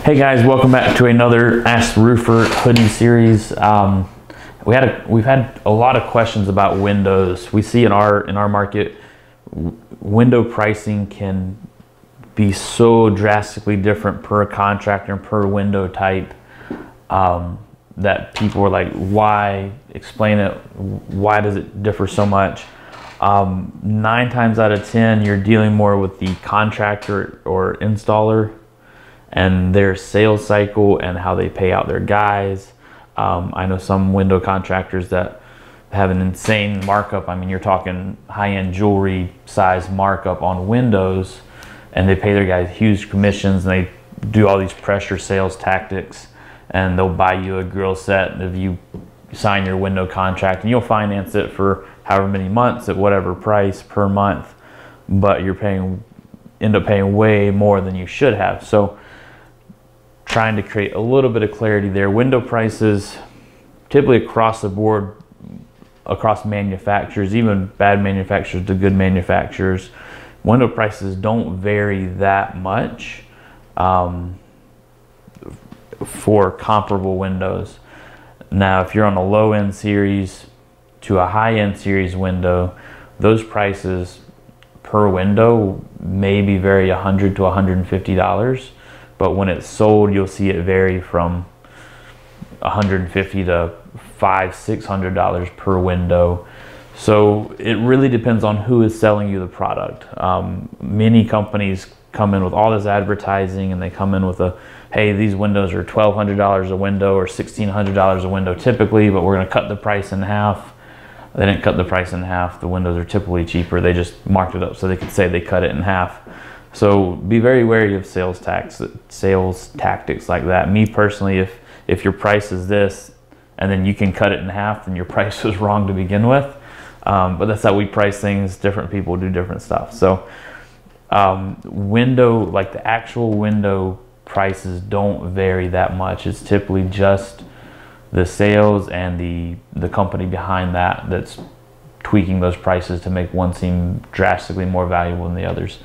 Hey guys, welcome back to another Ask the Roofer hoodie series. We've had a lot of questions about windows. We see in our market, window pricing can be so drastically different per contractor and per window type that people are like, why? Explain it. Why does it differ so much? 9 times out of 10, you're dealing more with the contractor or installer and their sales cycle and how they pay out their guys. I know some window contractors that have an insane markup. I mean, you're talking high-end jewelry size markup on windows, and they pay their guys huge commissions, and they do all these pressure sales tactics, and they'll buy you a grill set if you sign your window contract, and you'll finance it for however many months at whatever price per month, but you're end up paying way more than you should have. So trying to create a little bit of clarity there. Window prices typically across the board, across manufacturers, even bad manufacturers to good manufacturers, window prices don't vary that much for comparable windows. Now, if you're on a low-end series to a high-end series window, those prices per window maybe vary $100 to $150. But when it's sold, you'll see it vary from $150 to $500–600 per window. So it really depends on who is selling you the product. Many companies come in with all this advertising, and they come in with hey, these windows are $1,200 a window or $1,600 a window typically, but we're going to cut the price in half. They didn't cut the price in half. The windows are typically cheaper. They just marked it up so they could say they cut it in half. So be very wary of sales tactics like that. Me personally, if your price is this and then you can cut it in half, then your price was wrong to begin with. But that's how we price things. Different people do different stuff. So window, like the actual window prices don't vary that much. It's typically just the sales and the company behind that's tweaking those prices to make one seem drastically more valuable than the others.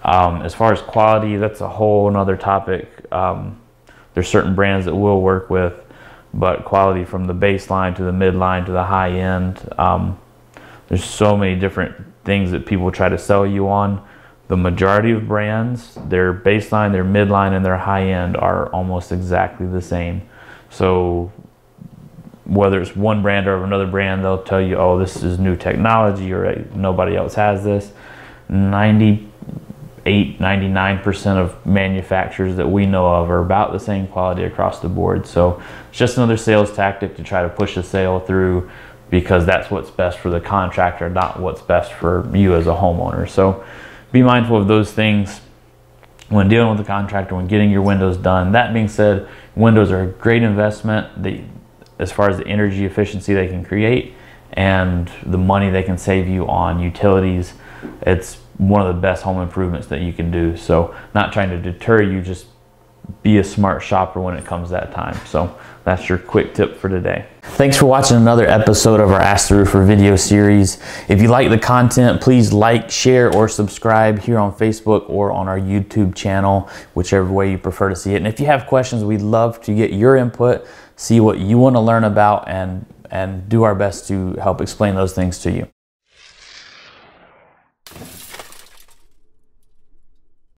As far as quality, that's a whole nother topic. There's certain brands that we'll work with, but quality from the baseline to the midline to the high end, there's so many different things that people try to sell you on. The majority of brands, their baseline, their midline, and their high end are almost exactly the same. So whether it's one brand or another brand, they'll tell you, oh, this is new technology, or nobody else has this. 99% of manufacturers that we know of are about the same quality across the board. So it's just another sales tactic to try to push a sale through, because that's what's best for the contractor, not what's best for you as a homeowner. So be mindful of those things when dealing with the contractor, when getting your windows done. That being said, windows are a great investment as far as the energy efficiency they can create and the money they can save you on utilities. It's one of the best home improvements that you can do. So not trying to deter you, just be a smart shopper when it comes that time. So that's your quick tip for today. Thanks for watching another episode of our Ask the Roofer video series. If you like the content, please like, share, or subscribe here on Facebook or on our YouTube channel, whichever way you prefer to see it. And if you have questions, we'd love to get your input, see what you want to learn about, and do our best to help explain those things to you.